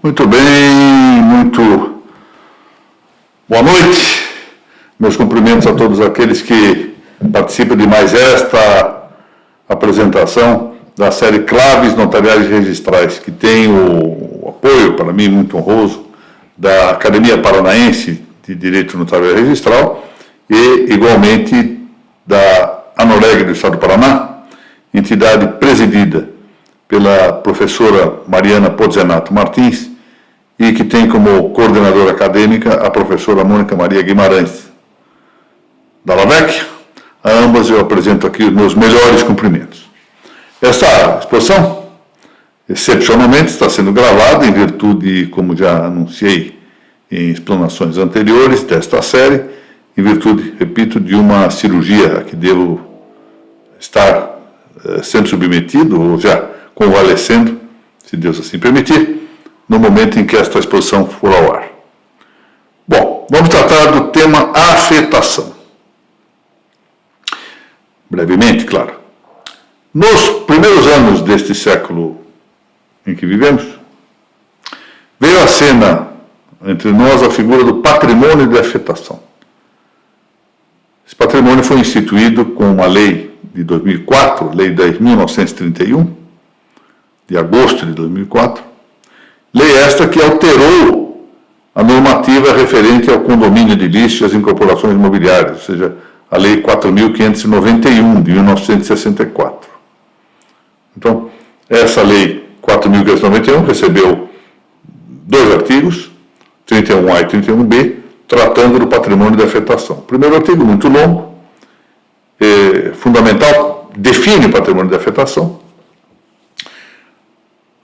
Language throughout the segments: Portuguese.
Muito bem, muito boa noite. Meus cumprimentos a todos aqueles que participam de mais esta apresentação da série Claves Notariais e Registrais, que tem o apoio, para mim, muito honroso, da Academia Paranaense de Direito Notarial e Registral e, igualmente, da ANOREG do Estado do Paraná, entidade presidida pela professora Mariana Pozzenato Martins e que tem como coordenadora acadêmica a professora Mônica Maria Guimarães da LAVEC. A ambas eu apresento aqui os meus melhores cumprimentos. Esta exposição, excepcionalmente, está sendo gravada em virtude, como já anunciei em explanações anteriores desta série, em virtude, repito, de uma cirurgia a que devo estar sendo submetido, ou já convalescendo, se Deus assim permitir, no momento em que esta exposição for ao ar. Bom, vamos tratar do tema afetação. Brevemente, claro. Nos primeiros anos deste século em que vivemos, veio à cena entre nós a figura do patrimônio de afetação. Esse patrimônio foi instituído com uma lei de 2004, Lei 10.931, de agosto de 2004, lei esta que alterou a normativa referente ao condomínio edilício e às incorporações imobiliárias, ou seja, a Lei 4.591, de 1964. Então, essa Lei 4.591 recebeu dois artigos, 31A e 31B, tratando do patrimônio de afetação. O primeiro artigo, muito longo, fundamental, define o patrimônio de afetação,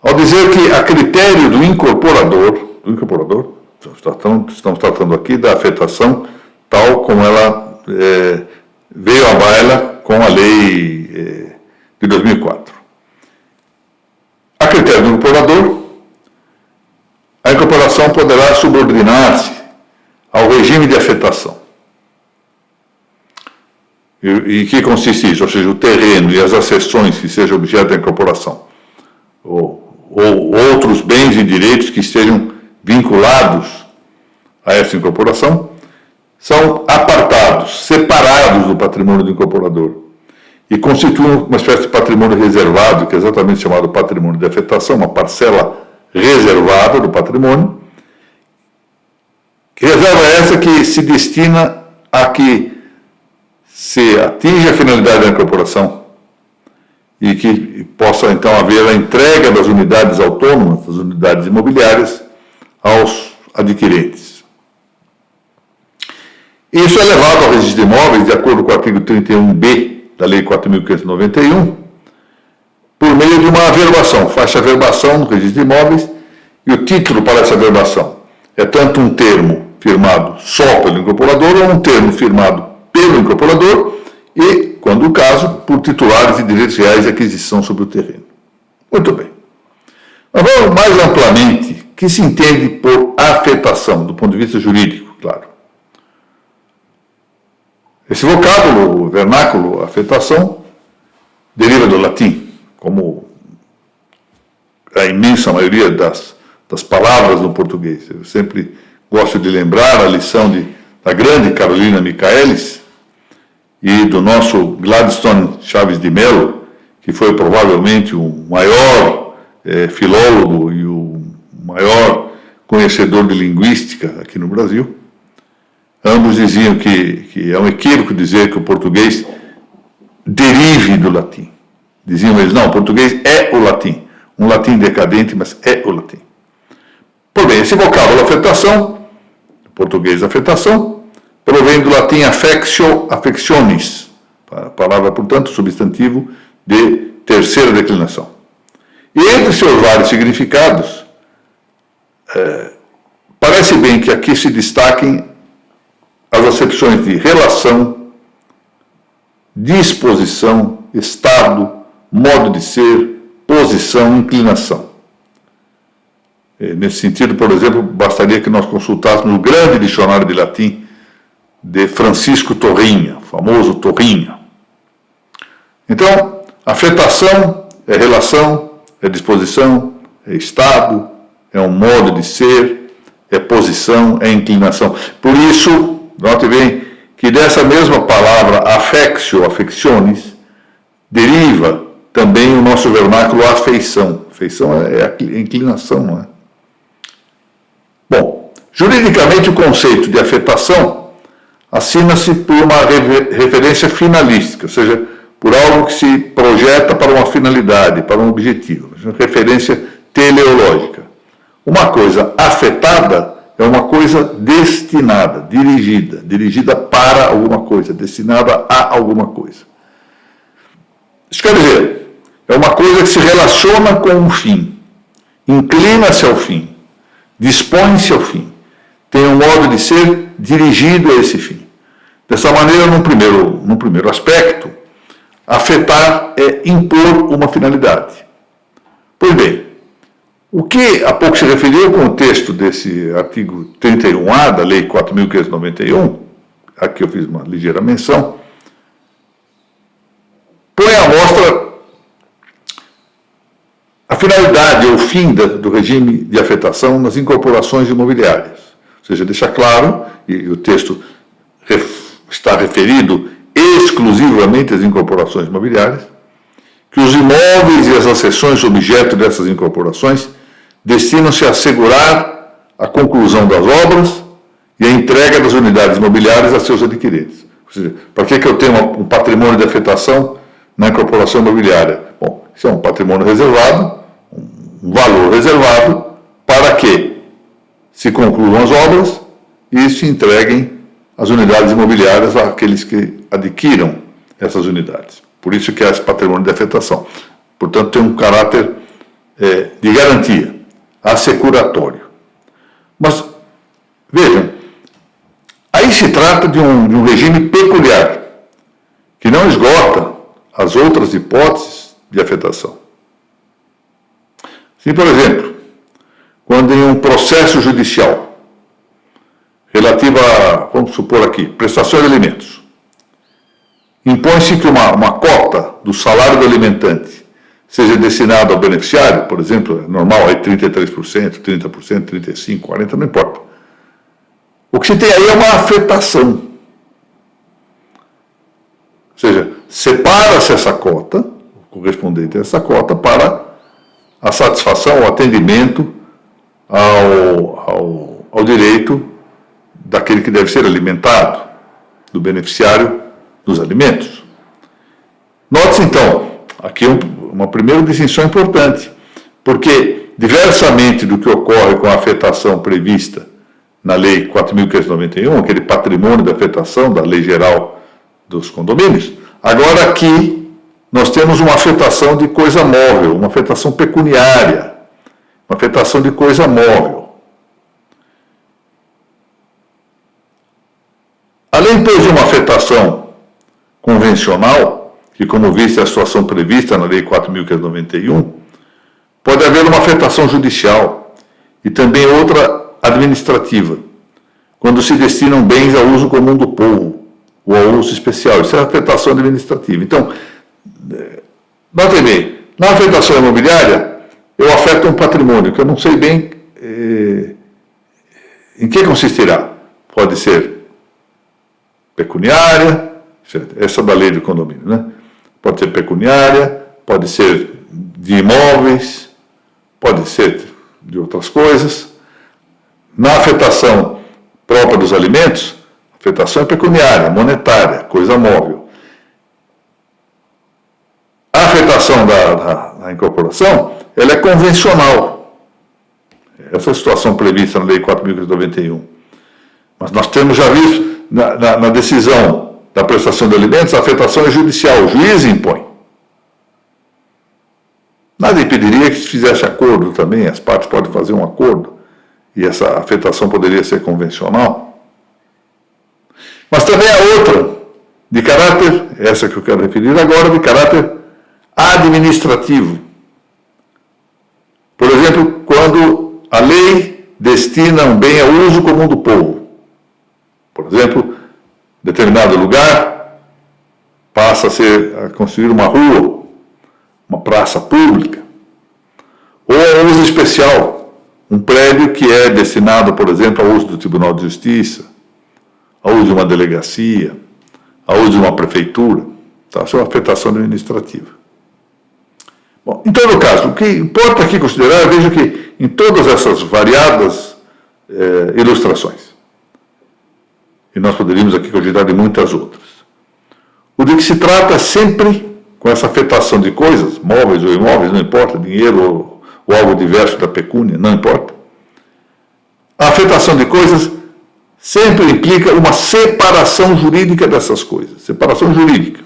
ao dizer que a critério do incorporador, estamos tratando aqui da afetação tal como ela veio à baila com a lei de 2004. A critério do incorporador, a incorporação poderá subordinar-se ao regime de afetação. E que consiste isso? Ou seja, o terreno e as acessões que sejam objeto da incorporação, ou outros bens e direitos que estejam vinculados a essa incorporação, são apartados, separados do patrimônio do incorporador e constituem uma espécie de patrimônio reservado, que é exatamente chamado patrimônio de afetação, uma parcela reservada do patrimônio, que reserva essa que se destina a que se atinja a finalidade da incorporação e que possa, então, haver a entrega das unidades autônomas, das unidades imobiliárias, aos adquirentes. Isso é levado ao registro de imóveis, de acordo com o artigo 31B da Lei 4.591, por meio de uma averbação, faixa averbação no registro de imóveis, e o título para essa averbação é tanto um termo firmado só pelo incorporador ou um termo firmado pelo incorporador e, quando o caso, por titulares de direitos reais de aquisição sobre o terreno. Muito bem. Mas vamos mais amplamente, o que se entende por afetação, do ponto de vista jurídico, claro. Esse vocábulo, o vernáculo, afetação, deriva do latim, como a imensa maioria das palavras no português. Eu sempre gosto de lembrar a lição da grande Carolina Michaelis e do nosso Gladstone Chaves de Mello, que foi provavelmente o maior filólogo e o maior conhecedor de linguística aqui no Brasil. Ambos diziam que é um equívoco dizer que o português derive do latim. Diziam eles, não, o português é o latim. Um latim decadente, mas é o latim. Por bem, esse vocábulo afetação, português afetação, provém do latim affectio, affectionis, palavra, portanto, substantivo de terceira declinação. E entre seus vários significados, parece bem que aqui se destaquem as acepções de relação, disposição, estado, modo de ser, posição, inclinação. Nesse sentido, por exemplo, bastaria que nós consultássemos o grande dicionário de latim de Francisco Torrinha, famoso Torrinha. Então, afetação é relação, é disposição, é estado, é um modo de ser, é posição, é inclinação. Por isso, note bem que dessa mesma palavra affectio, affectionis, deriva também o nosso vernáculo afeição. Afeição é a inclinação, não é? Bom, juridicamente o conceito de afetação assina-se por uma referência finalística, ou seja, por algo que se projeta para uma finalidade, para um objetivo, uma referência teleológica. Uma coisa afetada é uma coisa destinada, dirigida para alguma coisa, destinada a alguma coisa. Isso quer dizer, é uma coisa que se relaciona com um fim, inclina-se ao fim, dispõe-se ao fim, tem um modo de ser dirigido a esse fim. Dessa maneira, num primeiro aspecto, afetar é impor uma finalidade. Pois bem, o que há pouco se referiu com o texto desse artigo 31A da Lei 4.591, aqui eu fiz uma ligeira menção, põe à mostra a finalidade ou o fim do regime de afetação nas incorporações imobiliárias. Ou seja, deixa claro, e o texto está referido exclusivamente às incorporações imobiliárias, que os imóveis e as acessões objeto dessas incorporações destinam-se a assegurar a conclusão das obras e a entrega das unidades imobiliárias a seus adquirentes. Ou seja, para que eu tenho um patrimônio de afetação na incorporação imobiliária? Bom, isso é um patrimônio reservado, um valor reservado para que se concluam as obras e se entreguem as unidades imobiliárias àqueles que adquiram essas unidades. Por isso que é esse patrimônio de afetação. Portanto, tem um caráter de garantia, assecuratório. Mas, vejam, aí se trata de um regime peculiar, que não esgota as outras hipóteses de afetação. Se, por exemplo, quando em um processo judicial relativo a, vamos supor aqui, prestação de alimentos, impõe-se que uma cota do salário do alimentante seja destinada ao beneficiário, por exemplo, é normal, aí 33%, 30%, 35%, 40%, não importa. O que se tem aí é uma afetação. Ou seja, separa-se essa cota, correspondente a essa cota, para a satisfação, o atendimento ao direito daquele que deve ser alimentado, do beneficiário dos alimentos. Note-se, então, aqui uma primeira distinção importante, porque, diversamente do que ocorre com a afetação prevista na Lei 4.591, aquele patrimônio da afetação da Lei Geral dos Condomínios, agora aqui nós temos uma afetação de coisa móvel, uma afetação pecuniária, uma afetação de coisa móvel. Além, pois, de uma afetação convencional, que, como viste, é a situação prevista na Lei 4.591, pode haver uma afetação judicial e também outra administrativa, quando se destinam bens ao uso comum do povo ou ao uso especial. Isso é a afetação administrativa. Então, notem bem, na afetação imobiliária, eu afeto um patrimônio que eu não sei bem em que consistirá. Pode ser pecuniária, essa da lei do condomínio, né? Pode ser pecuniária, pode ser de imóveis, pode ser de outras coisas. Na afetação própria dos alimentos, a afetação é pecuniária, monetária, coisa móvel. A afetação da incorporação, ela é convencional. Essa é a situação prevista na Lei 4.591. Mas nós temos já visto, na decisão da prestação de alimentos, a afetação é judicial, o juiz impõe. Nada impediria que se fizesse acordo também, as partes podem fazer um acordo, e essa afetação poderia ser convencional. Mas também há outra, de caráter, essa que eu quero referir agora, de caráter administrativo. Por exemplo, quando a lei destina um bem ao uso comum do povo. Por exemplo, determinado lugar passa a construir uma rua, uma praça pública, ou a uso especial, um prédio que é destinado, por exemplo, ao uso do Tribunal de Justiça, ao uso de uma delegacia, ao uso de uma prefeitura. Tá? Isso é uma afetação administrativa. Bom, em todo caso, o que importa aqui considerar, veja que em todas essas variadas ilustrações, e nós poderíamos aqui considerar de muitas outras, o de que se trata sempre, com essa afetação de coisas, móveis ou imóveis, não importa, dinheiro ou algo diverso da pecúnia, não importa, a afetação de coisas sempre implica uma separação jurídica dessas coisas, separação jurídica.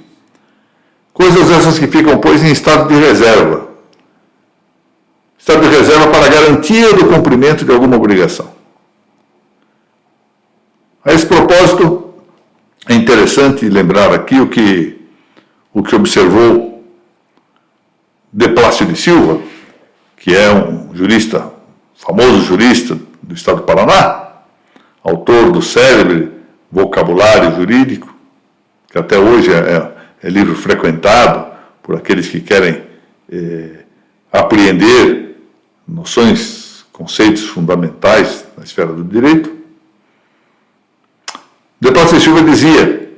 Coisas essas que ficam, pois, em estado de reserva. Estado de reserva para garantia do cumprimento de alguma obrigação. A esse propósito, é interessante lembrar aqui o que observou De Plácio de Silva, que é um jurista, famoso jurista do estado do Paraná, autor do célebre Vocabulário Jurídico, que até hoje é livro frequentado por aqueles que querem apreender noções, conceitos fundamentais na esfera do direito. De Plácio de Silva dizia,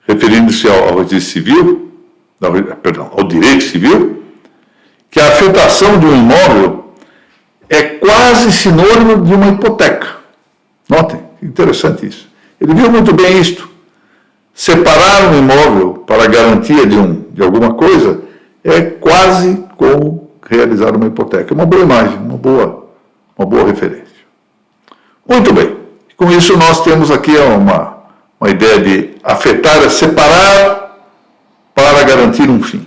referindo-se ao registro civil, ao direito civil, que a afetação de um imóvel é quase sinônimo de uma hipoteca. Notem, interessante isso. Ele viu muito bem isto. Separar um imóvel para a garantia de alguma coisa é quase como realizar uma hipoteca. É uma boa imagem, uma boa referência. Muito bem. Com isso nós temos aqui uma ideia de afetar, é separar para garantir um fim.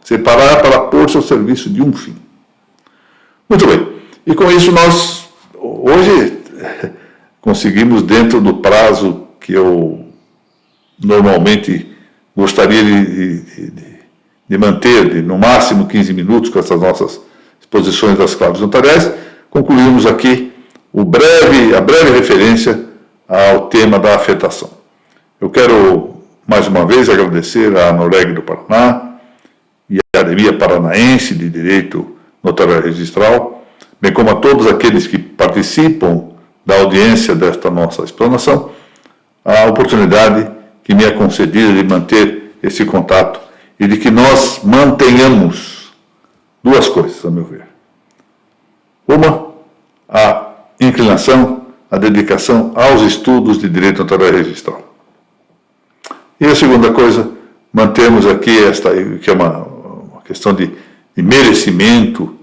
Separar para pôr-se ao serviço de um fim. Muito bem. E com isso nós, hoje, conseguimos, dentro do prazo que eu normalmente gostaria de manter, de no máximo 15 minutos, com essas nossas exposições das claves notariais, concluímos aqui a breve referência ao tema da afetação. Eu quero, mais uma vez, agradecer à Noreg do Paraná e à Academia Paranaense de Direito Notarial Registral, bem como a todos aqueles que participam da audiência desta nossa explanação, a oportunidade que me é concedida de manter esse contato e de que nós mantenhamos duas coisas, a meu ver. Uma, a inclinação, a dedicação aos estudos de direito notarial registral. E a segunda coisa, mantemos aqui que é uma questão de merecimento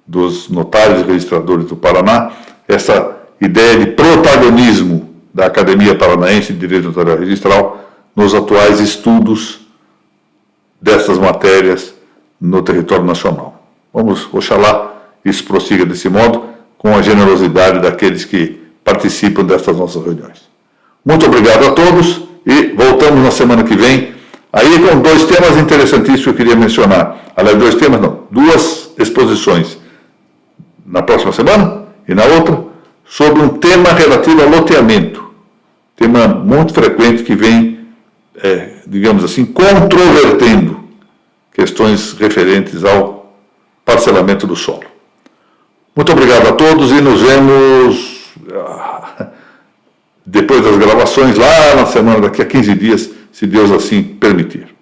dos notários e registradores do Paraná, essa ideia de protagonismo da Academia Paranaense de Direito Notarial Registral nos atuais estudos dessas matérias no território nacional. Oxalá isso prossiga desse modo, com a generosidade daqueles que participam destas nossas reuniões. Muito obrigado a todos e voltamos na semana que vem, aí com dois temas interessantíssimos que eu queria mencionar. Aliás, duas exposições. Na próxima semana e na outra, sobre um tema relativo ao loteamento. Tema muito frequente que vem, digamos assim, controvertendo questões referentes ao parcelamento do solo. Muito obrigado a todos e nos vemos depois das gravações lá na semana, daqui a 15 dias, se Deus assim permitir.